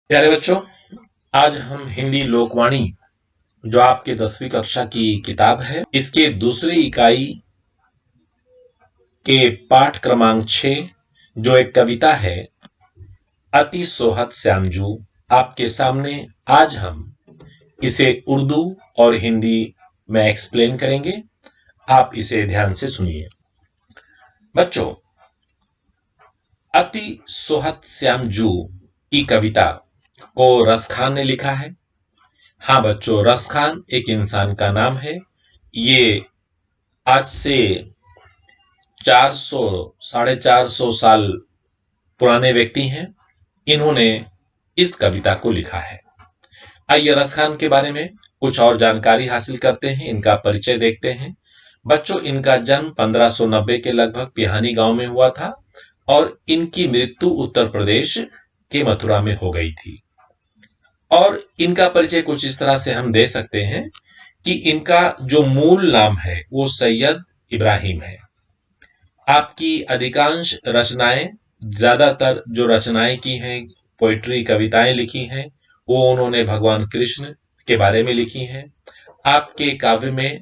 प्यारे बच्चों, आज हम हिंदी लोकवाणी जो आपके 10वीं कक्षा की किताब है, इसके दूसरी इकाई के पाठ क्रमांक 6 जो एक कविता है, अति सोहत श्यामजू, आपके सामने आज हम इसे उर्दू और हिंदी में एक्सप्लेन करेंगे। आप इसे ध्यान से सुनिए। बच्चों, अति सोहत श्यामजू की कविता को रसखान ने लिखा है। हाँ बच्चों, रसखान एक इंसान का नाम है। ये आज से 400 450 साल पुराने व्यक्ति हैं। इन्होंने इस कविता को लिखा है। आइए रसखान के बारे में कुछ और जानकारी हासिल करते हैं, इनका परिचय देखते हैं। बच्चों, इनका जन्म 1590 के लगभग पिहानी गांव में हुआ था और इनकी मृत्यु उत्तर प्रदेश के मथुरा में हो गई थी। और इनका परिचय कुछ इस तरह से हम दे सकते हैं कि इनका जो मूल नाम है वो सैयद इब्राहिम है। आपकी अधिकांश रचनाएं, ज्यादातर जो रचनाएं की हैं, पोइट्री कविताएं लिखी हैं, वो उन्होंने भगवान कृष्ण के बारे में लिखी हैं। आपके काव्य में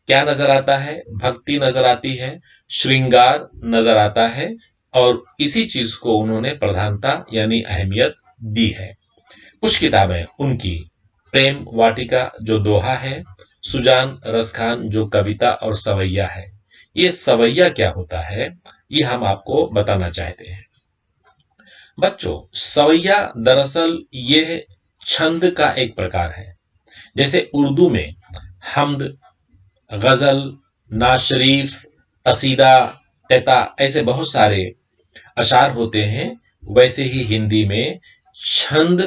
क्या नजर आता है? भक्ति नजर आती है, श्रृंगार नजर आता है और इसी चीज को उन्होंने प्रधानता यानी अहमियत दी है। कुछ किताबें उनकी प्रेम वाटिका जो दोहा है, सुजान रसखान जो कविता और सवैया है। ये सवैया क्या होता है ये हम आपको बताना चाहते हैं। बच्चों, सवैया दरअसल ये छंद का एक प्रकार है। जैसे उर्दू में हमद, गजल, नाज शरीफ, कसीदा, तैता ऐसे बहुत सारे अशार होते हैं, वैसे ही हिंदी में छंद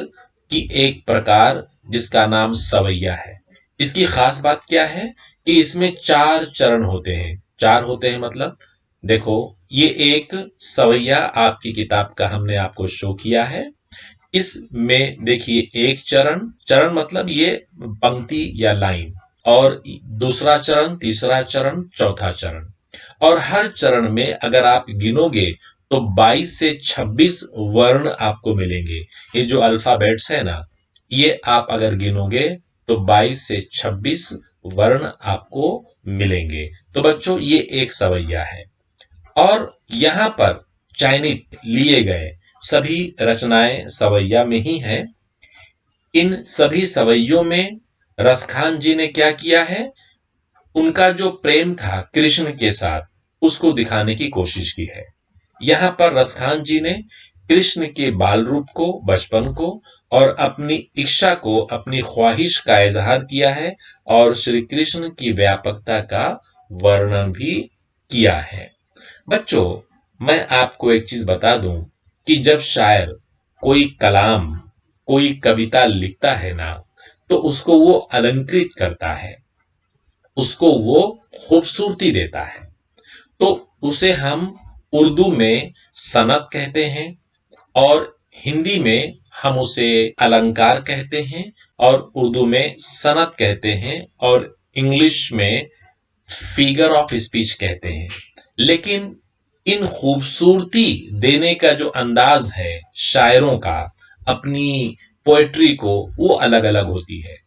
की एक प्रकार जिसका नाम सवैया है। इसकी खास बात क्या है कि इसमें 4 चरण होते हैं। 4 होते हैं मतलब देखो, ये एक सवैया आपकी किताब का हमने आपको शो किया है। इसमें देखिए एक चरण, चरण मतलब ये पंक्ति या लाइन, और दूसरा चरण, तीसरा चरण, चौथा चरण। और हर चरण में अगर आप गिनोगे तो 22 से 26 वर्ण आपको मिलेंगे। ये जो अल्फाबेट्स है ना, ये आप अगर गिनोगे तो 22 से 26 वर्ण आपको मिलेंगे। तो बच्चों, ये एक सवैया है और यहां पर चयनित लिए गए सभी रचनाएं सवैया में ही हैं। इन सभी सवैयों में रसखान जी ने क्या किया है, उनका जो प्रेम था कृष्ण के साथ, उसको दिखाने की कोशिश की है। यहां पर रसखान जी ने कृष्ण के बाल रूप को, बचपन को और अपनी इच्छा को, अपनी ख्वाहिश का इजहार किया है और श्री कृष्ण की व्यापकता का वर्णन भी किया है। बच्चों, मैं आपको एक चीज बता दूं कि जब शायर कोई कलाम, कोई कविता लिखता है ना, तो उसको वो अलंकृत करता है, उसको वो खूबसूरती देता है। तो उसे हम उर्दू में सनत कहते हैं और हिंदी में हम उसे अलंकार कहते हैं और उर्दू में सनत कहते हैं और इंग्लिश में फिगर ऑफ स्पीच कहते हैं। लेकिन इन खूबसूरती देने का जो अंदाज है शायरों का अपनी पोएट्री को, वो अलग अलग होती है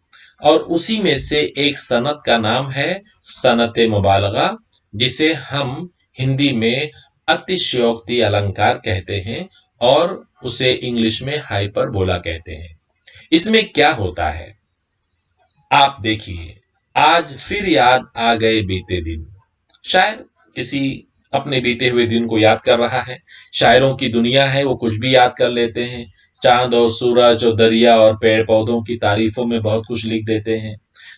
और उसी में से एक सनत का नाम है सनत मुबालगा, जिसे हम हिंदी में अतिशयोक्ति अलंकार कहते हैं और उसे इंग्लिश में हाइपरबोला कहते हैं। इसमें क्या होता है आप देखिए, आज फिर याद आ गए बीते दिन। शायर किसी अपने बीते हुए दिन को याद कर रहा है। शायरों की दुनिया है, वो कुछ भी याद कर लेते हैं। चांद और सूरज और दरिया और पेड़ पौधों की तारीफों में बहुत कुछ लिख देते हैं।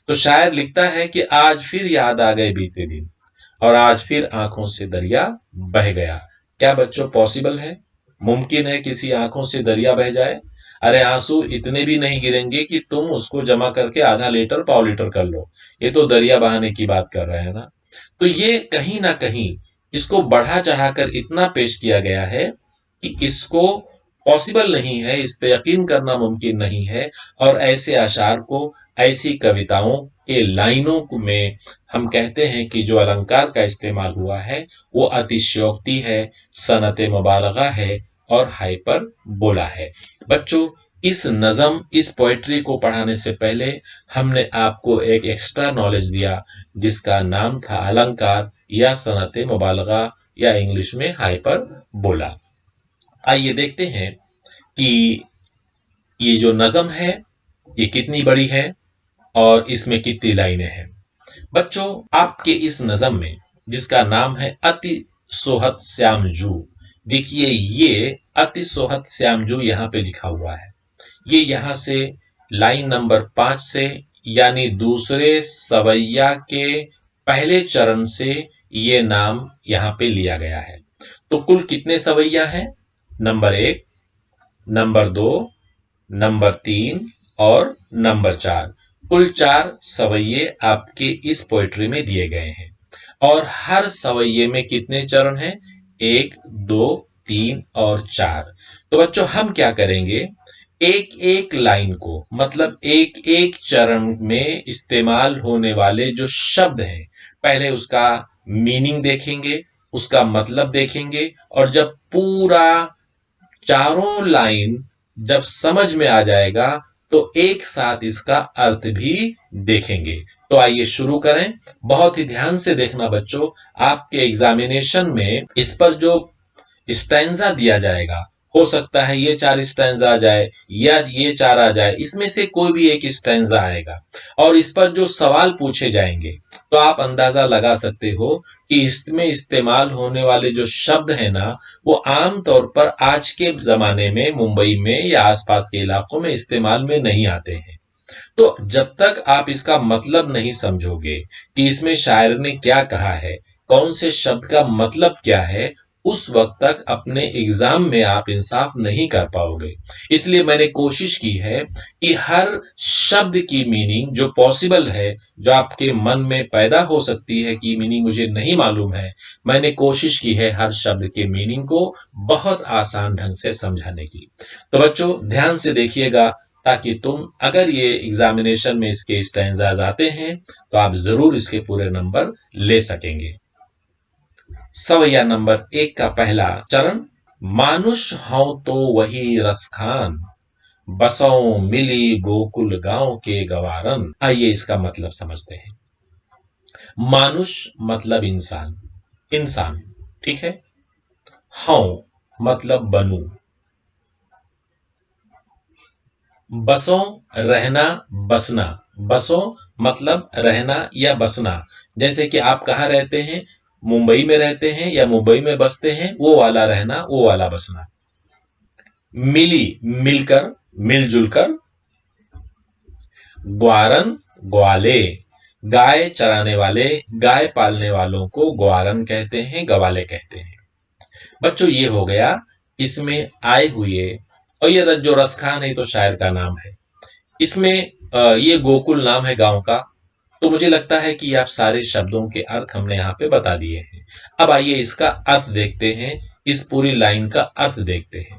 तो शायर लिखता है कि आज फिर याद आ गए बीते दिन और आज फिर आंखों से दरिया बह गया। क्या बच्चों पॉसिबल है? मुमकिन है किसी आंखों से दरिया बह जाए? अरे आंसू इतने भी नहीं गिरेंगे कि तुम उसको जमा करके आधा लीटर पाव लीटर कर लो। ये तो दरिया बहाने की बात कर रहे हैं ना। तो ये कहीं ना कहीं इसको बढ़ा चढ़ाकर इतना पेश किया गया है कि इसको पॉसिबल नहीं है, इस पे यकीन करना मुमकिन नहीं है और ऐसे आशार को ऐसी कविताओं के लाइनों में हम कहते हैं कि जो अलंकार का इस्तेमाल हुआ है वो अतिशयोक्ति है, सनत मुबालगा है और हाइपर बोला है। बच्चों, इस नज़म, इस पोएट्री को पढ़ाने से पहले हमने आपको एक एक्स्ट्रा नॉलेज दिया जिसका नाम था अलंकार या सनत मुबालगा या इंग्लिश में हाइपर बोला। आइए देखते हैं कि ये जो नज़म है ये कितनी बड़ी है और इसमें कितनी लाइनें हैं। बच्चों, आपके इस नज़म में जिसका नाम है अति सोहत श्यामजू, देखिए ये अति सोहत श्यामजू यहां पे लिखा हुआ है। ये यहां से लाइन नंबर 5 से यानी दूसरे सवैया के पहले चरण से ये नाम यहां पे लिया गया है। तो कुल कितने सवैया हैं? नंबर 1, नंबर 2, नंबर 3 और नंबर 4। कुल 4 सवैये आपके इस पोएट्री में दिए गए हैं और हर सवैये में कितने चरण हैं? 1, 2, 3 और 4। तो बच्चों, हम क्या करेंगे, एक एक लाइन को, मतलब एक एक चरण में इस्तेमाल होने वाले जो शब्द हैं, पहले उसका मीनिंग देखेंगे, उसका मतलब देखेंगे और जब पूरा चारों लाइन जब समझ में आ जाएगा तो एक साथ इसका अर्थ भी देखेंगे। तो आइए शुरू करें। बहुत ही ध्यान से देखना बच्चों, आपके एग्जामिनेशन में इस पर जो स्टैंजा दिया जाएगा, हो सकता है ये 4 स्टैंजा आ जाए या ये 4 आ जाए, इसमें से कोई भी एक स्टैंजा आएगा और इस पर जो सवाल पूछे जाएंगे तो आप अंदाजा लगा सकते हो कि इसमें इस्तेमाल होने वाले जो शब्द हैं ना, वो आम तौर पर आज के जमाने में मुंबई में या आसपास के इलाकों में इस्तेमाल में नहीं आते हैं। तो जब तक आप इसका मतलब नहीं समझोगे कि इसमें शायर ने क्या कहा है, कौन से शब्द का मतलब क्या है, उस वक्त तक अपने एग्जाम में आप इंसाफ नहीं कर पाओगे। इसलिए मैंने कोशिश की है कि हर शब्द की मीनिंग जो पॉसिबल है, जो आपके मन में पैदा हो सकती है कि मीनिंग मुझे नहीं मालूम है, मैंने कोशिश की है हर शब्द के मीनिंग को बहुत आसान ढंग से समझाने की। तो बच्चों, ध्यान से देखिएगा ताकि तुम, अगर ये एग्जामिनेशन में इसके स्टैंजाज आते हैं तो आप जरूर इसके पूरे नंबर ले सकेंगे। सवैया नंबर 1 का पहला चरण, मानुष हूं तो वही रसखान, बसों मिली गोकुल गांव के गवारन। आइए इसका मतलब समझते हैं। मानुष मतलब इंसान, इंसान, ठीक है। हूं मतलब बनू, बसों रहना, बसना, बसों मतलब रहना या बसना। जैसे कि आप कहाँ रहते हैं, मुंबई में रहते हैं या मुंबई में बसते हैं, वो वाला रहना, वो वाला बसना। मिली मिलकर, मिलजुल कर। ग्वारन ग्वाले, गाय चराने वाले, गाय पालने वालों को ग्वारन कहते हैं, गवाले कहते हैं। बच्चों, ये हो गया इसमें आए हुए, और ये जो रसखान है तो शायर का नाम है। इसमें ये गोकुल नाम है गांव का। तो मुझे लगता है कि आप सारे शब्दों के अर्थ हमने यहाँ पे बता दिए हैं। अब आइए इसका अर्थ देखते हैं, इस पूरी लाइन का अर्थ देखते हैं।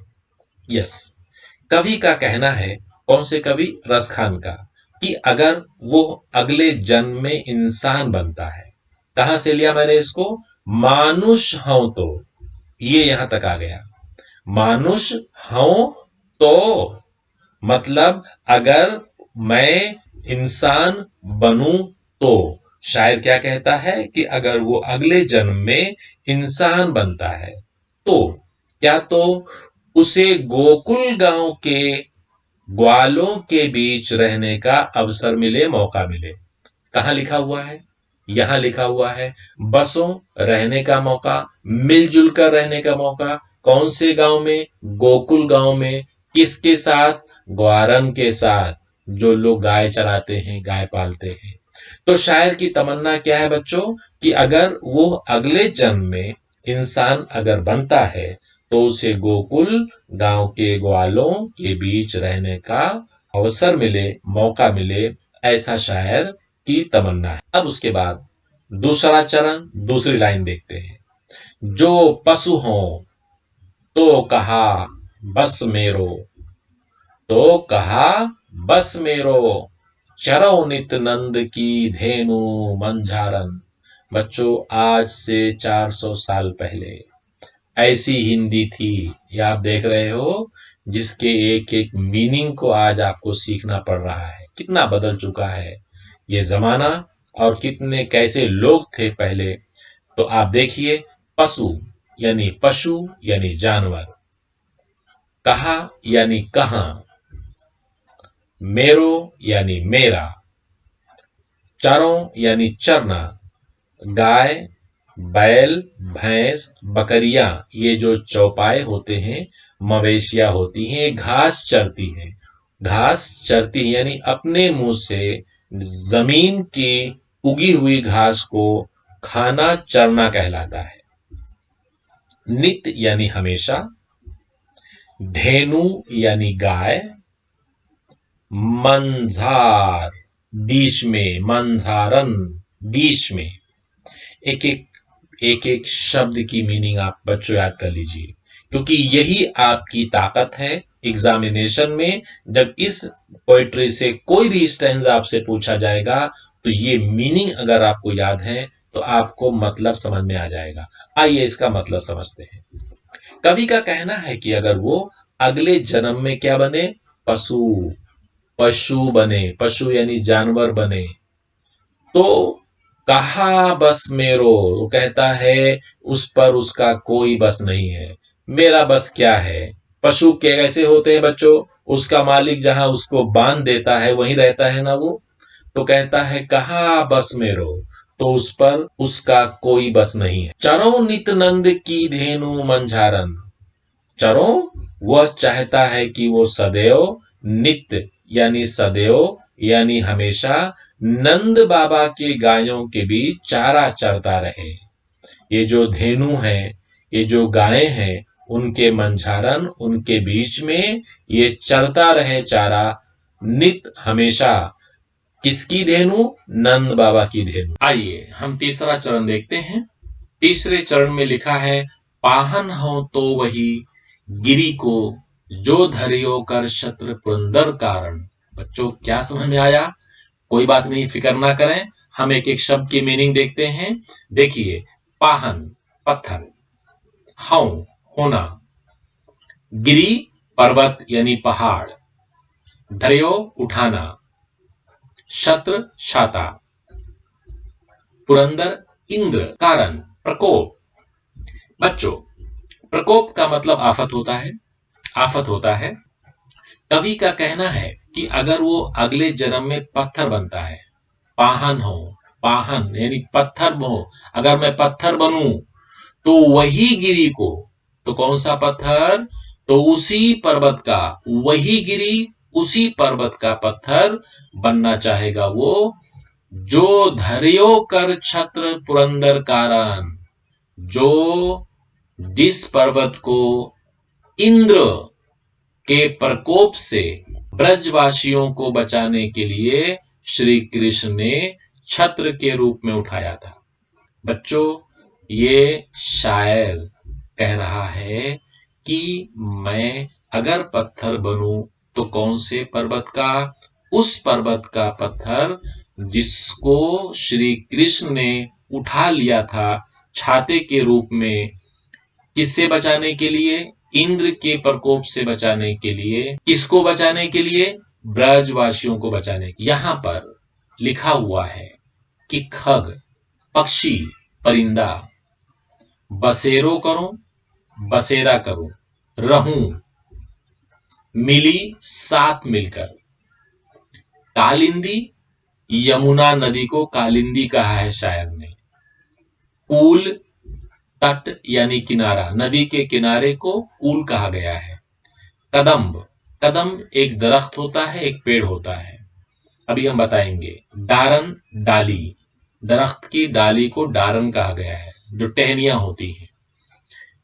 यस, कवि का कहना है, कौन से कवि? रसखान का, कि अगर वो अगले जन्म में इंसान बनता है, कहां से लिया मैंने इसको? मानुष हूं तो, ये यहां तक आ गया। मानुष हूं तो मतलब अगर मैं इंसान बनूं तो। शायर क्या कहता है कि अगर वो अगले जन्म में इंसान बनता है तो क्या, तो उसे गोकुल गांव के ग्वालों के बीच रहने का अवसर मिले, मौका मिले। कहां लिखा हुआ है? यहां लिखा हुआ है। बसों रहने का मौका, मिलजुल कर रहने का मौका। कौन से गांव में? गोकुल गांव में। किसके साथ? ग्वारन के साथ, जो लोग गाय चराते हैं, गाय पालते हैं। तो शायर की तमन्ना क्या है बच्चों, कि अगर वो अगले जन्म में इंसान अगर बनता है तो उसे गोकुल गांव के ग्वालों के बीच रहने का अवसर मिले, मौका मिले, ऐसा शायर की तमन्ना है। अब उसके बाद दूसरा चरण, दूसरी लाइन देखते हैं। जो पशु हो तो कहा बस मेरो, तो कहा बस मेरो, चरो नित नंद की धेनु मंझारन। बच्चों, आज से 400 साल पहले ऐसी हिंदी थी, ये आप देख रहे हो, जिसके एक एक मीनिंग को आज आपको सीखना पड़ रहा है। कितना बदल चुका है ये जमाना, और कितने कैसे लोग थे पहले। तो आप देखिए, पशु यानी जानवर, कहा यानी कहां, मेरो यानी मेरा, चरों यानी चरना, गाय, बैल, भैंस, बकरियां, ये जो चौपाए होते हैं, मवेशियां होती हैं, घास चरती हैं। घास चरती है यानी अपने मुंह से जमीन की उगी हुई घास को खाना चरना कहलाता है। नित यानी हमेशा, धेनु यानी गाय, मंझार बीच में, मंझारन बीच में। एक एक शब्द की मीनिंग आप बच्चों याद कर लीजिए, क्योंकि यही आपकी ताकत है एग्जामिनेशन में। जब इस पोएट्री से कोई भी स्टैंजा आपसे पूछा जाएगा, तो ये मीनिंग अगर आपको याद है तो आपको मतलब समझ में आ जाएगा। आइए इसका मतलब समझते हैं। कवि का कहना है कि अगर वो अगले जन्म में क्या बने, पशु पशु बने, पशु यानी जानवर बने, तो कहा बस मेरो, वो कहता है उस पर उसका कोई बस नहीं है। मेरा बस क्या है। पशु कैसे होते हैं बच्चों, उसका मालिक जहां उसको बांध देता है वहीं रहता है ना वो। तो कहता है कहा बस मेरो, तो उस पर उसका कोई बस नहीं है। चरो नित नंद की धेनु मंझारन। चरो, वह चाहता है कि वो सदैव, नित्य यानी सदैव यानी हमेशा, नंद बाबा के गायों के बीच चारा चरता रहे। ये जो धेनु है, ये जो गायें हैं, उनके मंझारन, उनके बीच में ये चरता रहे चारा, नित हमेशा। किसकी धेनु, नंद बाबा की धेनु। आइए हम तीसरा चरण देखते हैं। तीसरे चरण में लिखा है, पाहन हो तो वही गिरी को, जो धरियो कर शत्रु पुरंदर कारण। बच्चों, क्या समझ में आया? कोई बात नहीं, फिक्र ना करें, हम एक एक शब्द की मीनिंग देखते हैं। देखिए, पाहन पत्थर, हौ होना, गिरी पर्वत यानी पहाड़, धर्यो उठाना, शत्र छाता, पुरंदर इंद्र, कारण प्रकोप। बच्चों, प्रकोप का मतलब आफत होता है, आफत होता है। कवि का कहना है कि अगर वो अगले जन्म में पत्थर बनता है, पाहन हो, पाहन यानी पत्थर हो, अगर मैं पत्थर बनूं तो वही गिरी को, तो कौन सा पत्थर, तो उसी पर्वत का, वही गिरी उसी पर्वत का पत्थर बनना चाहेगा वो, जो धर्यो कर छत्र पुरंदर कारण, जो जिस पर्वत को इंद्र के प्रकोप से ब्रजवासियों को बचाने के लिए श्री कृष्ण ने छत्र के रूप में उठाया था। बच्चों, ये शायर कह रहा है कि मैं अगर पत्थर बनूं तो कौन से पर्वत का, उस पर्वत का पत्थर जिसको श्री कृष्ण ने उठा लिया था छाते के रूप में, किससे बचाने के लिए, इंद्र के प्रकोप से बचाने के लिए। किसको बचाने के लिए, ब्रजवासियों को बचाने। यहां पर लिखा हुआ है कि खग पक्षी, परिंदा, बसेरो करो, बसेरा करो, रहूं, मिली साथ मिलकर, कालिंदी, यमुना नदी को कालिंदी कहा है शायर ने। कूल, तट यानी किनारा, नदी के किनारे को कूल कहा गया है। कदम्ब, कदम्ब एक दरख्त होता है, एक पेड़ होता है, अभी हम बताएंगे। डारन, डाली, दरख्त की डाली को डारन कहा गया है, जो टहनियां होती हैं।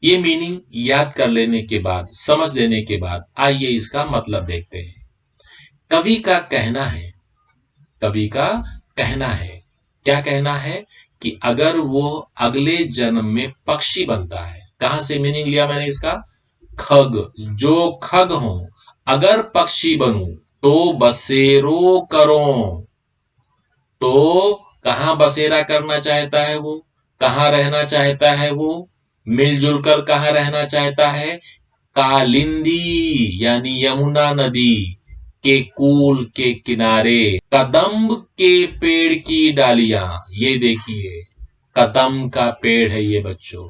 ये मीनिंग याद कर लेने के बाद, समझ लेने के बाद, आइए इसका मतलब देखते हैं। कवि का कहना है, कवि का कहना है, क्या कहना है कि अगर वो अगले जन्म में पक्षी बनता है, कहां से मीनिंग लिया मैंने इसका, खग, जो खग हो, अगर पक्षी बनूं तो बसेरो करो। तो कहां बसेरा करना चाहता है वो, कहां रहना चाहता है वो, मिलजुल कर कहां रहना चाहता है, कालिंदी यानी यमुना नदी के कूल के किनारे, कदम्ब के पेड़ की डालियां। ये देखिए, कदम का पेड़ है ये बच्चों,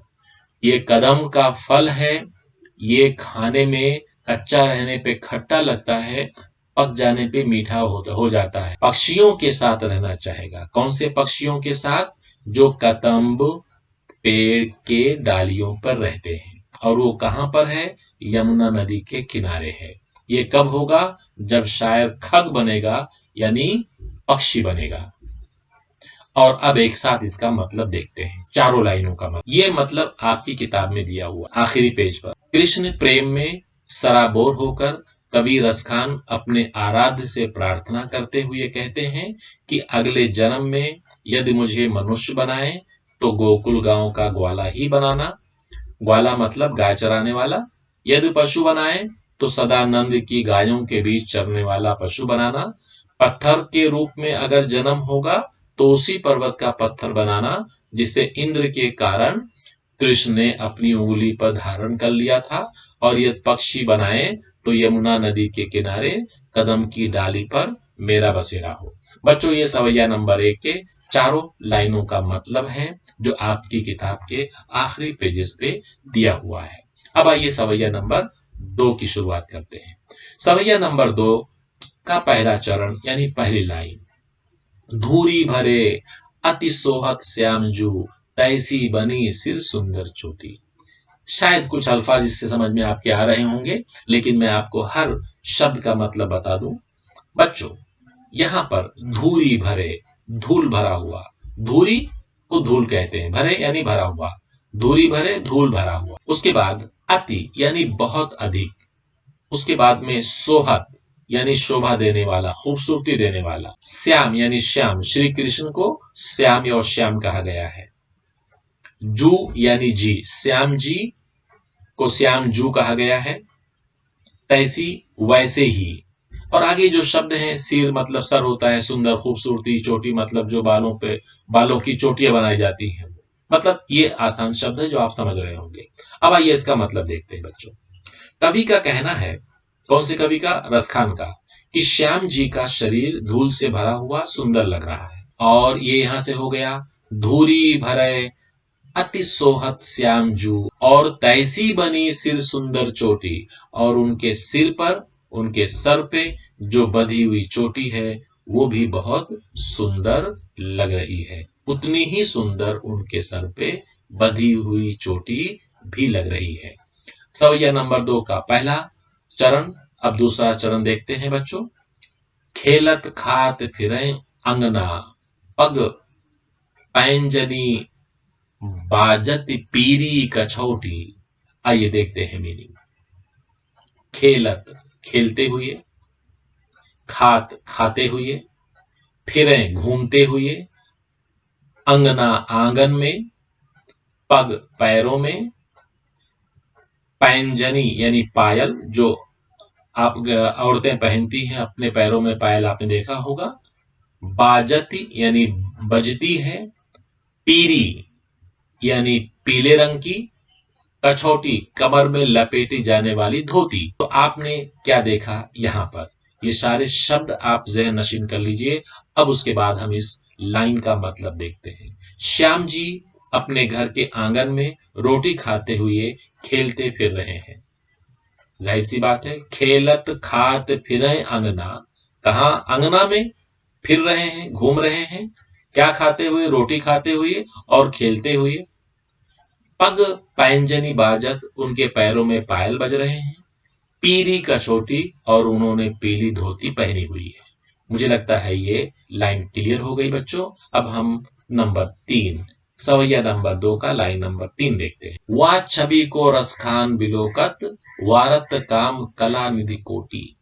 ये कदम का फल है। ये खाने में कच्चा रहने पे खट्टा लगता है, पक जाने पे मीठा हो जाता है। पक्षियों के साथ रहना चाहेगा। कौन से पक्षियों के साथ? जो कदम्ब पेड़ के डालियों पर रहते हैं। और वो कहां पर है? यमुना नदी के किनारे है। ये कब होगा? जब शायर खग बनेगा, यानी पक्षी बनेगा। और अब एक साथ इसका मतलब देखते हैं, चारों लाइनों का मतलब। ये मतलब आपकी किताब में दिया हुआ आखिरी पेज पर। कृष्ण प्रेम में सराबोर होकर कवि रसखान अपने आराध्य से प्रार्थना करते हुए कहते हैं कि अगले जन्म में यदि मुझे मनुष्य बनाए तो गोकुल गांव का ग्वाला ही बनाना। ग्वाला मतलब गाय चराने वाला। यदि पशु बनाए तो सदानंद की गायों के बीच चरने वाला पशु बनाना। पत्थर के रूप में अगर जन्म होगा तो उसी पर्वत का पत्थर बनाना जिसे इंद्र के कारण कृष्ण ने अपनी उंगली पर धारण कर लिया था। और यदि पक्षी बनाए तो यमुना नदी के किनारे कदम की डाली पर मेरा बसेरा हो। बच्चों, ये सवैया नंबर 1 के चारों लाइनों का मतलब है जो आपकी किताब के आखिरी पेजेस पे दिया हुआ है। अब आइए सवैया नंबर 2 की शुरुआत करते हैं। सवैया नंबर 2 का पहला चरण यानी पहली लाइन, धूरी भरे अति सोहत श्यामजू, तैसी बनी सिर सुंदर चोटी। शायद कुछ अल्फाज इससे समझ में आपके आ रहे होंगे, लेकिन मैं आपको हर शब्द का मतलब बता दूं। बच्चों, यहां पर धूरी भरे, धूल भरा हुआ। धूरी को धूल कहते हैं, भरे यानी भरा हुआ। धूरी भरे, धूल भरा हुआ। उसके बाद अति यानी बहुत अधिक। उसके बाद में सोहत यानी शोभा देने वाला, खूबसूरती देने वाला। श्याम यानी श्याम, श्री कृष्ण को श्याम और श्याम कहा गया है। जू यानी जी, श्याम जी को श्याम जू कहा गया है। तैसी वैसे ही। और आगे जो शब्द हैं, सिर मतलब सर होता है, सुंदर खूबसूरती, चोटी मतलब जो बालों पे, बालों की चोटियां बनाई जाती हैं। मतलब ये आसान शब्द है जो आप समझ रहे होंगे। अब आइए इसका मतलब देखते हैं बच्चों। कवि का कहना है, कौन से कवि का? रसखान का, कि श्याम जी का शरीर धूल से भरा हुआ सुंदर लग रहा है। और ये यहां से हो गया, धूरी भरे अति सोहत श्याम जू, और तैसी बनी सिर सुंदर चोटी। और उनके सिर पर, उनके सर पे जो बंधी हुई चोटी है वो भी बहुत सुंदर लग रही है। उतनी ही सुंदर उनके सर पे बंधी हुई चोटी भी लग रही है। सवैया नंबर 2 का पहला चरण। अब दूसरा चरण देखते हैं बच्चों। खेलत खात फिरें अंगना, पग पैंजनी बाजत पीरी कछौटी। आइए देखते हैं मीनिंग। खेलत खेलते हुए, खात खाते हुए, फिरे घूमते हुए, अंगना आंगन में, पग पैरों में, पैंजनी यानी पायल जो आप औरतें पहनती हैं अपने पैरों में, पायल आपने देखा होगा। बाजती यानी बजती है। पीरी यानी पीले रंग की। कछौटी कमर में लपेटी जाने वाली धोती। तो आपने क्या देखा यहां पर? ये सारे शब्द आप ज़हन नशीन कर लीजिए। अब उसके बाद हम इस लाइन का मतलब देखते हैं। श्याम जी अपने घर के आंगन में रोटी खाते हुए खेलते फिर रहे हैं। जाहिर सी बात है, खेलत खात फिरे अंगना, कहा? अंगना में फिर रहे हैं, घूम रहे हैं। क्या खाते हुए? रोटी खाते हुए और खेलते हुए। पग पैंजनी बाजत, उनके पैरों में पायल बज रहे हैं। पीली कछोटी, और उन्होंने पीली धोती पहनी हुई है। मुझे लगता है ये लाइन क्लियर हो गई बच्चों। अब हम नंबर 3, सवैया नंबर 2 का लाइन नंबर 3 देखते हैं। वा छवि को रसखान बिलोकत, वारत काम कला निधि कोटी।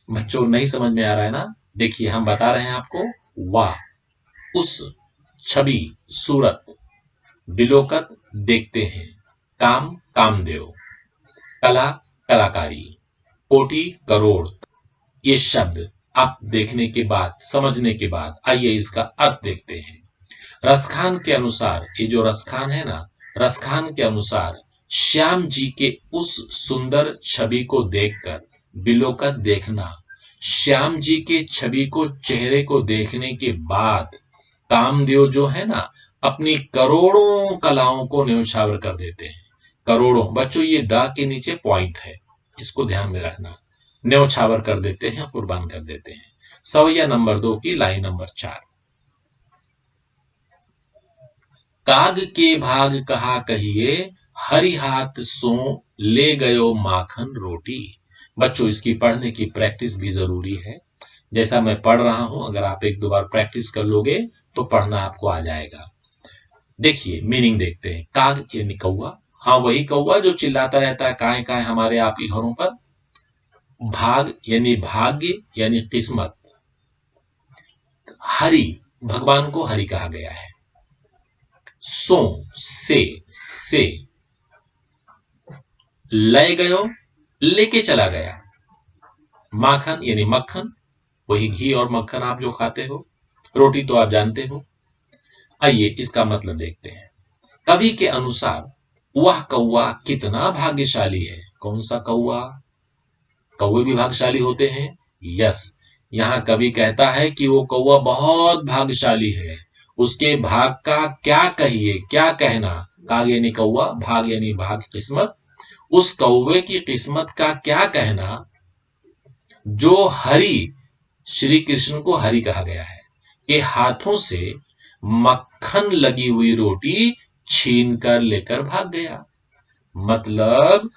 बच्चों, नहीं समझ में आ रहा है ना? देखिए, हम बता रहे हैं आपको। वाह, उस छवि, सूरत, बिलोकत देखते हैं, काम कामदेव, कला कलाकारी, कोटि करोड़, ये शब्द आप देखने के बाद, समझने के बाद आइए इसका अर्थ देखते हैं। रसखान के अनुसार, ये जो रसखान है ना, रसखान के अनुसार श्याम जी के उस सुंदर छवि को देखकर बिलोकत देखना, श्याम जी के छवि को, चेहरे को देखने के बाद कामदेव जो है ना, अपनी करोड़ों कलाओं को न्यौछावर कर देते हैं। करोड़ों, बच्चों ये डा के नीचे पॉइंट है, इसको ध्यान में रखना। न्यौछावर कर देते हैं, कुर्बान कर देते हैं। सवैया नंबर 2 की लाइन नंबर 4। काग के भाग कहा कहिए, हरि हाथ सो ले गयो माखन रोटी। बच्चों इसकी पढ़ने की प्रैक्टिस भी जरूरी है। जैसा मैं पढ़ रहा हूं, अगर आप एक दो बार प्रैक्टिस कर लोगे तो पढ़ना आपको आ जाएगा। देखिए मीनिंग देखते हैं। काग यानी कौवा, हाँ वही कौवा जो चिल्लाता रहता है काहे काहे हमारे आपके घरों पर। भाग यानी भाग्य यानी किस्मत। हरि, भगवान को हरि कहा गया है। सो से ले गयो, लेके चला गया। माखन यानी मक्खन, वही घी और मक्खन आप जो खाते हो। रोटी तो आप जानते हो। आइए इसका मतलब देखते हैं। कवि के अनुसार वह कौवा कितना भाग्यशाली है। कौन सा कौवा? कौवे भी भाग्यशाली होते हैं। यस, यहां कवि कहता है कि वो कौवा बहुत भाग्यशाली है। उसके भाग का क्या कहिए, क्या कहना। काग यानी कौवा, भाग यानी भाग, किस्मत। उस कौवे की किस्मत का क्या कहना जो हरि, श्री कृष्ण को हरि कहा गया है, के हाथों से मक्खन लगी हुई रोटी छीन कर लेकर भाग गया। मतलब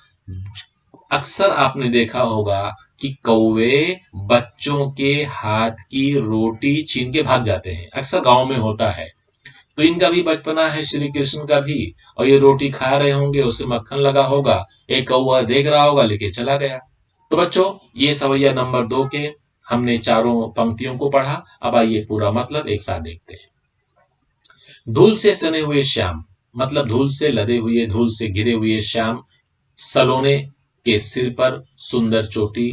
अक्सर आपने देखा होगा कि कौवे बच्चों के हाथ की रोटी छीन के भाग जाते हैं। अक्सर गांव में होता है। तो इनका भी बचपना है, श्री कृष्ण का भी, और ये रोटी खा रहे होंगे, उसे मक्खन लगा होगा, एक कौवा देख रहा होगा, लेके चला गया। तो बच्चों ये सवैया नंबर 2 के हमने चारों पंक्तियों को पढ़ा। अब आइए पूरा मतलब एक साथ देखते हैं। धूल से सने हुए श्याम, मतलब धूल से लदे हुए, धूल से घिरे हुए श्याम सलोने के सिर पर सुंदर चोटी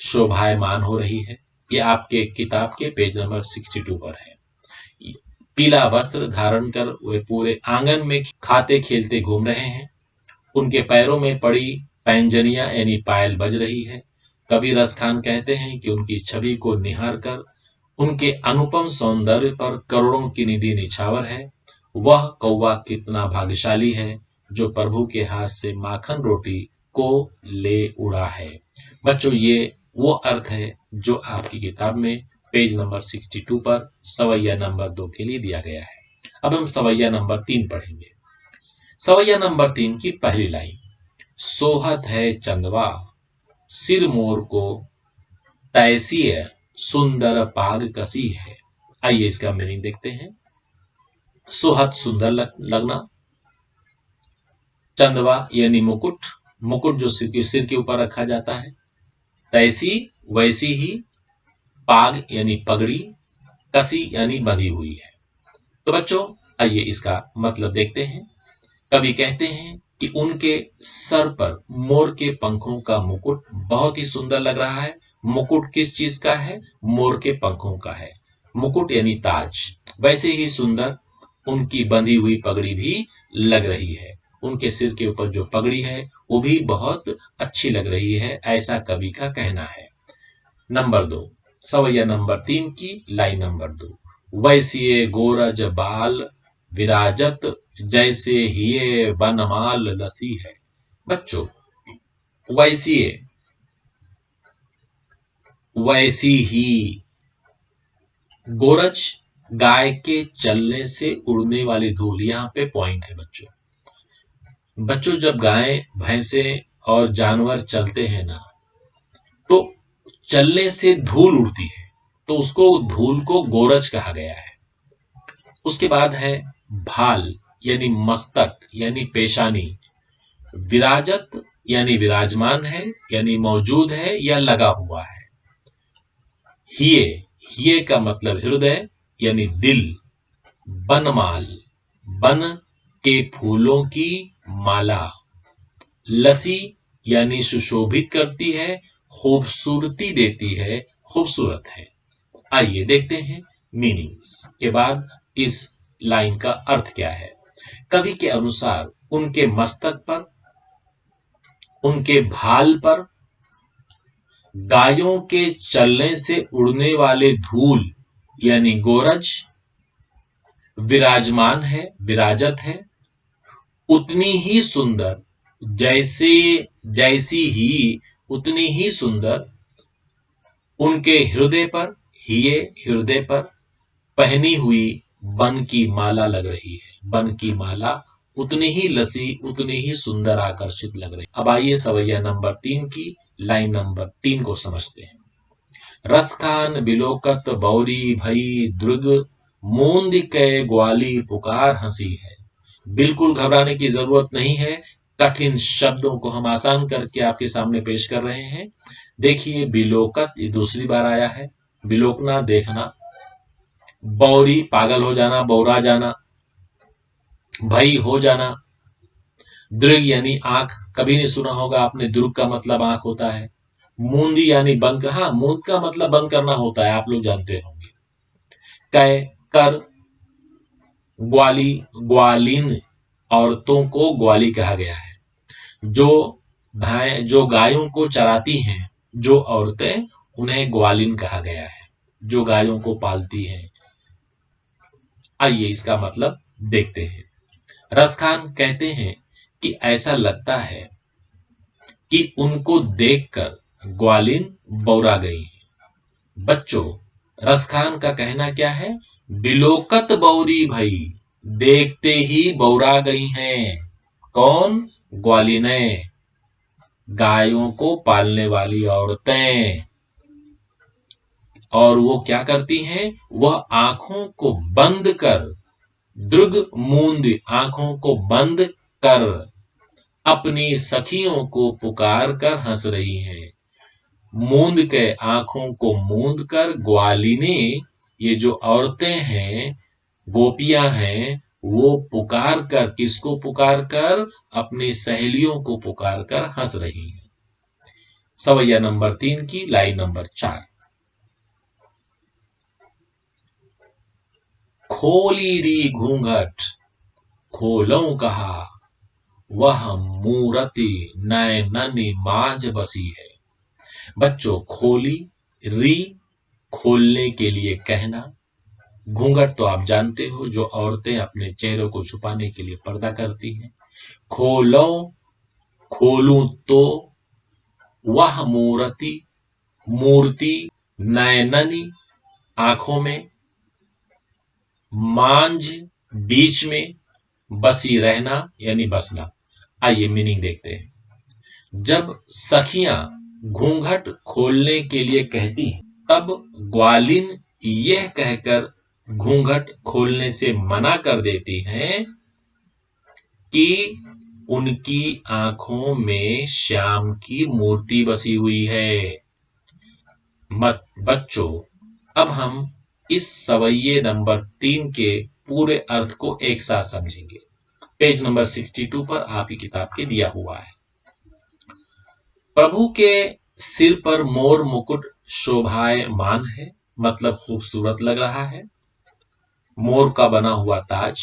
शोभायमान हो रही है। ये आपके किताब के पेज नंबर 62 पर है। पीला वस्त्र धारण कर वे पूरे आंगन में खाते खेलते घूम रहे हैं। उनके पैरों में पड़ी पैंजनियां यानी पायल बज रही है। कवि रसखान कहते हैं कि उनकी छवि को निहार कर उनके अनुपम सौंदर्य पर करोड़ों की निधि निछावर है। वह कौवा कितना भाग्यशाली है जो प्रभु के हाथ से माखन रोटी को ले उड़ा है। बच्चों ये वो अर्थ है जो आपकी किताब में पेज नंबर 62 पर सवैया नंबर 2 के लिए दिया गया है। अब हम सवैया नंबर 3 पढ़ेंगे। सवैया नंबर 3 की पहली लाइन, सोहत है चंदवा सिर मोर को तैसी सुंदर पाग कसी है। आइए इसका मीनिंग देखते हैं। सोहत सुंदर लगना, चंदवा यानी मुकुट, मुकुट जो सिर के ऊपर रखा जाता है, तैसी वैसी ही, पाग यानी पगड़ी, कसी यानी बंधी हुई है। तो बच्चों आइए इसका मतलब देखते हैं। कवि कहते हैं कि उनके सर पर मोर के पंखों का मुकुट बहुत ही सुंदर लग रहा है। मुकुट किस चीज का है? मोर के पंखों का है। मुकुट यानी ताज। वैसे ही सुंदर उनकी बंधी हुई पगड़ी भी लग रही है। उनके सिर के ऊपर जो पगड़ी है वो भी बहुत अच्छी लग रही है, ऐसा कवि का कहना है। नंबर 2, सवैया नंबर 3 की लाइन नंबर 2, वैसिए गोरज बाल विराजत जैसे हिये बनमाल लसी है। बच्चों वैसिए, वैसी ही, गोरज गाय के चलने से उड़ने वाली धूल, यहाँ पे पॉइंट है बच्चों। बच्चों जब गाय भैंसे और जानवर चलते हैं ना, तो चलने से धूल उड़ती है, तो उसको धूल को गोरज कहा गया है। उसके बाद है भाल यानी मस्तक यानी पेशानी, विराजत यानी विराजमान है यानी मौजूद है या लगा हुआ है। हिये, हिये का मतलब हृदय यानी दिल। बनमाल, बन के फूलों की माला। लसी यानी सुशोभित करती है, खूबसूरती देती है, खूबसूरत है। आइए देखते हैं मीनिंग्स के बाद इस लाइन का अर्थ क्या है। कवि के अनुसार उनके मस्तक पर, उनके भाल पर गायों के चलने से उड़ने वाले धूल यानी गोरज विराजमान है, विराजत है, उतनी ही सुंदर, जैसे जैसी ही उतनी ही सुंदर उनके हृदय पर, हिये हृदय पर पहनी हुई बन की माला लग रही है। बन की माला उतनी ही लसी, उतनी ही सुंदर, आकर्षित लग रही। अब आइए सवैया नंबर 3 की लाइन नंबर 3 को समझते हैं। रस खान बिलोकत बौरी भई द्रुग, मूंद के ग्वाली पुकार हंसी है। बिल्कुल घबराने की जरूरत नहीं है। कठिन शब्दों को हम आसान करके आपके सामने पेश कर रहे हैं। देखिए, बिलोकत ये दूसरी बार आया है। बिलोकना, देखना। बौरी, पागल हो जाना, बौरा जाना। भई, हो जाना। दृग यानी आंख, कभी नहीं सुना होगा आपने, दृग का मतलब आंख होता है। मूंदी यानी बंद, हाँ, मूंद का मतलब बंद करना होता है, आप लोग जानते होंगे। कै, कर। ग्वाली, ग्वालिन, औरतों को ग्वाली कहा गया है। जो गायों को चराती हैं, जो औरतें, उन्हें ग्वालिन कहा गया है, जो गायों को पालती हैं। आइए इसका मतलब देखते हैं। रसखान कहते हैं कि ऐसा लगता है कि उनको देखकर ग्वालिन बौरा गई है। बच्चों, रसखान का कहना क्या है? बिलोकत बौरी भई, देखते ही बौरा गई हैं। कौन? ग्वालिनें, गायों को पालने वाली औरतें। और वो क्या करती हैं? वह आंखों को बंद कर, दृग मूंद, आंखों को बंद कर अपनी सखियों को पुकार कर हंस रही हैं। मूंद के, आंखों को मूंद कर, ग्वालिने, ये जो औरतें हैं, गोपियां हैं, वो पुकार कर, किसको पुकार कर? अपनी सहेलियों को पुकार कर हंस रही हैं। सवैया नंबर 3 की लाइन नंबर 4। खोली री घूंघट, खोलों कहा, वह मूरति नैननी मांझ बसी है। बच्चों, खोली, री, खोलने के लिए कहना। घूंघट तो आप जानते हो, जो औरतें अपने चेहरों को छुपाने के लिए पर्दा करती हैं। खोलो, खोलूं तो। वह मूर्ति, मूर्ति, नैननी, आंखों में। मांझ, बीच में। बसी, रहना यानी बसना। आइए मीनिंग देखते हैं। जब सखियां घूंघट खोलने के लिए कहती हैं, तब ग्वालिन यह कहकर घूंघट खोलने से मना कर देती हैं कि उनकी आंखों में श्याम की मूर्ति बसी हुई है। बच्चों, अब हम इस सवैये नंबर 3 के पूरे अर्थ को एक साथ समझेंगे। पेज नंबर 62 पर आपकी किताब के दिया हुआ है। प्रभु के सिर पर मोर मुकुट शोभायमान है, मतलब खूबसूरत लग रहा है। मोर का बना हुआ ताज।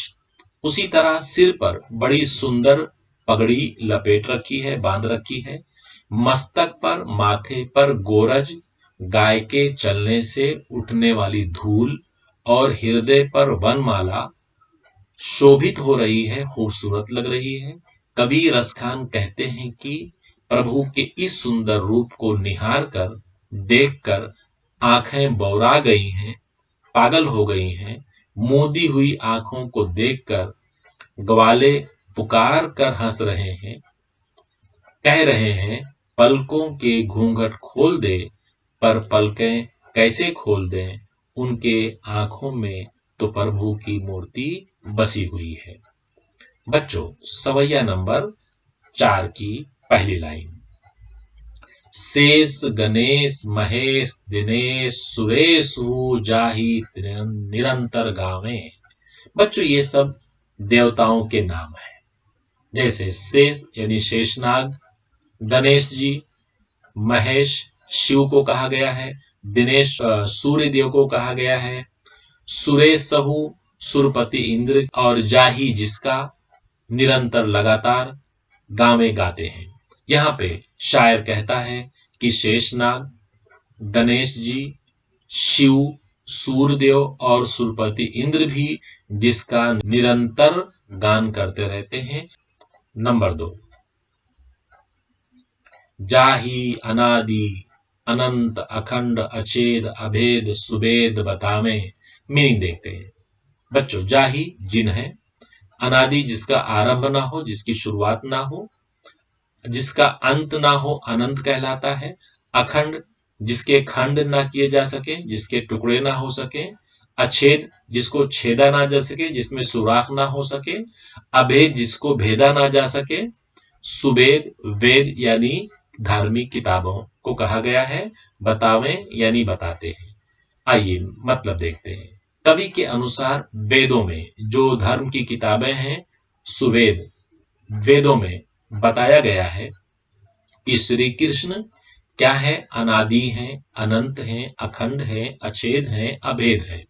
उसी तरह सिर पर बड़ी सुंदर पगड़ी लपेट रखी है, बांध रखी है। मस्तक पर, माथे पर गोरज, गाय के चलने से उठने वाली धूल, और हृदय पर वनमाला शोभित हो रही है, खूबसूरत लग रही है। कबीर रसखान कहते हैं कि प्रभु के इस सुंदर रूप को निहार कर, देखकर आंखें बौरा गई हैं, पागल हो गई हैं। मूंदी हुई आंखों को देखकर ग्वाले पुकार कर हंस रहे हैं, कह रहे हैं, पलकों के घूंघट खोल दे। पर पलकें कैसे खोल दें? उनके आंखों में तो प्रभु की मूर्ति बसी हुई है। बच्चों, सवैया नंबर 4 की पहली लाइन। शेष गणेश महेश दिनेश सुरेशु जाहि निरंतर गावे। बच्चों, ये सब देवताओं के नाम है। जैसे शेष यानी शेषनाग, गणेश जी, महेश शिव को कहा गया है, दिनेश सूर्य देव को कहा गया है, सुरेश सहु सुरपति इंद्र, और जाही जिसका निरंतर लगातार गावे गाते हैं। यहाँ पे शायर कहता है कि शेषनाग, गणेश जी, शिव, सूर्यदेव और सुरपति इंद्र भी जिसका निरंतर गान करते रहते हैं। नंबर 2, जाही अनादि अनंत अखंड अछेद अभेद सुबेद बतावे। मीनिंग देखते हैं बच्चों। जाही जिन है, अनादि जिसका आरंभ ना हो, जिसकी शुरुआत ना हो, जिसका अंत ना हो, अनंत कहलाता है। अखंड जिसके खंड ना किए जा सके, जिसके टुकड़े ना हो सके। अछेद जिसको छेदा ना जा सके, जिसमें सुराख ना हो सके। अभेद जिसको भेदा ना जा सके। सुबेद वेद यानी धार्मिक किताबों को कहा गया है। बतावें यानी बताते हैं। आइए मतलब देखते हैं। कवि के अनुसार वेदों में जो धर्म की किताबें हैं, सुवेद वेदों में बताया गया है कि श्री कृष्ण क्या है, अनादि है, अनंत है, अखंड है, अछेद है, अभेद है।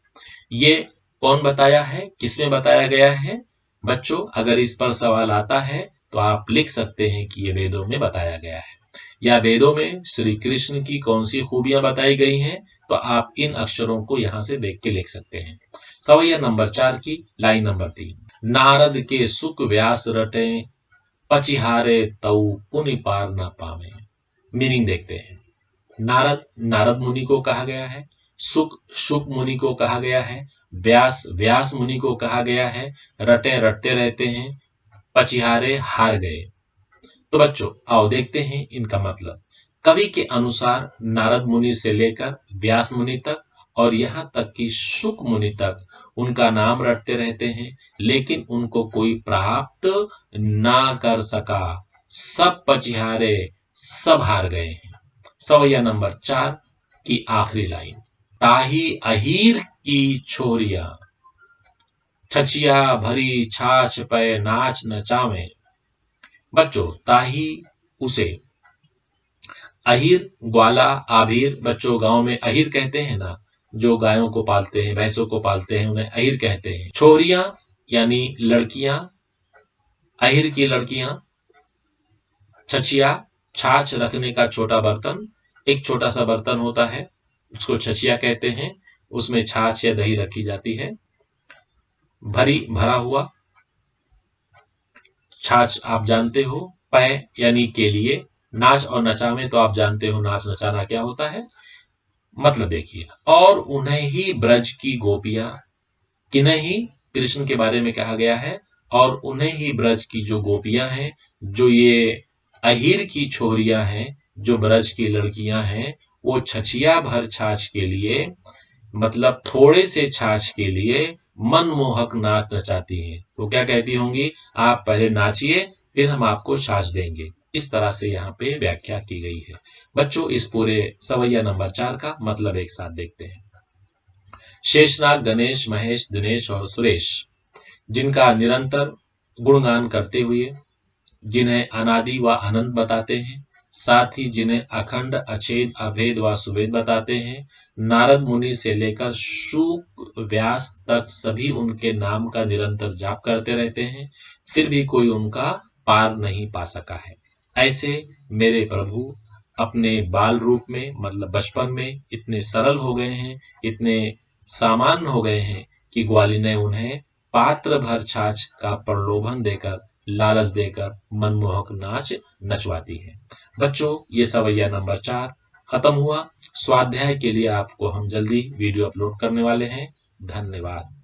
ये कौन बताया है, किसमें बताया गया है? बच्चों अगर इस पर सवाल आता है तो आप लिख सकते हैं कि ये वेदों में बताया गया है, या वेदों में श्री कृष्ण की कौन सी खूबियां बताई गई हैं, तो आप इन अक्षरों को यहां से देख के लिख सकते हैं। सवैया नंबर 4 की लाइन नंबर 3, नारद के सुख व्यास रटे पचिहारे तऊ पुनि पार न पावे। मीनिंग देखते हैं। नारद नारद मुनि को कहा गया है, सुक शुक मुनि को कहा गया है, व्यास व्यास मुनि को कहा गया है, रटे रटते रहते हैं, पचिहारे हार गए। तो बच्चों आओ देखते हैं इनका मतलब। कवि के अनुसार नारद मुनि से लेकर व्यास मुनि तक और यहां तक कि शुक मुनि तक उनका नाम रटते रहते हैं, लेकिन उनको कोई प्राप्त ना कर सका। सब पचिहारे, सब हार गए हैं। सवैया नंबर 4 की आखिरी लाइन, ताही अहीर की छोरिया छचिया भरी छाछ पे नाच नचावे। बच्चों ताही उसे, अहीर ग्वाला आभीर, बच्चों गांव में अहीर कहते हैं ना, जो गायों को पालते हैं, भैंसों को पालते हैं, उन्हें अहीर कहते हैं। छोरियां यानी लड़कियां, अहीर की लड़कियां। छचिया छाछ रखने का छोटा बर्तन, एक छोटा सा बर्तन होता है उसको छचिया कहते हैं, उसमें छाछ या दही रखी जाती है। भरी भरा हुआ, छाछ आप जानते हो, पै यानी के लिए, नाच और नचावे तो आप जानते हो नाच नचाना क्या होता है। मतलब देखिए, और उन्हें ही ब्रज की गोपियां, किन्हें ही, कृष्ण के बारे में कहा गया है, और उन्हें ही ब्रज की जो गोपियां हैं, जो ये अहीर की छोरियां हैं, जो ब्रज की लड़कियां हैं, वो छछिया भर छाछ के लिए, मतलब थोड़े से छाछ के लिए मनमोहक नाच नचाती हैं। वो क्या कहती होंगी, आप पहले नाचिए फिर हम आपको छाछ देंगे। इस तरह से यहाँ पे व्याख्या की गई है। बच्चों इस पूरे सवैया नंबर 4 का मतलब एक साथ देखते हैं। शेषनाग, गणेश, महेश, दिनेश और सुरेश जिनका निरंतर गुणगान करते हुए, जिन्हें अनादि व अनंत बताते हैं, साथ ही जिन्हें अखंड अछेद अभेद व सुभेद बताते हैं, नारद मुनि से लेकर शुक व्यास तक सभी उनके नाम का निरंतर जाप करते रहते हैं, फिर भी कोई उनका पार नहीं पा सका है। ऐसे मेरे प्रभु अपने बाल रूप में, मतलब बचपन में इतने सरल हो गए हैं, इतने सामान्य हो गए हैं कि ग्वालिन उन्हें पात्र भर छाछ का प्रलोभन देकर, लालच देकर मनमोहक नाच नचवाती है। बच्चों ये सवैया नंबर 4 खत्म हुआ। स्वाध्याय के लिए आपको हम जल्दी वीडियो अपलोड करने वाले हैं। धन्यवाद।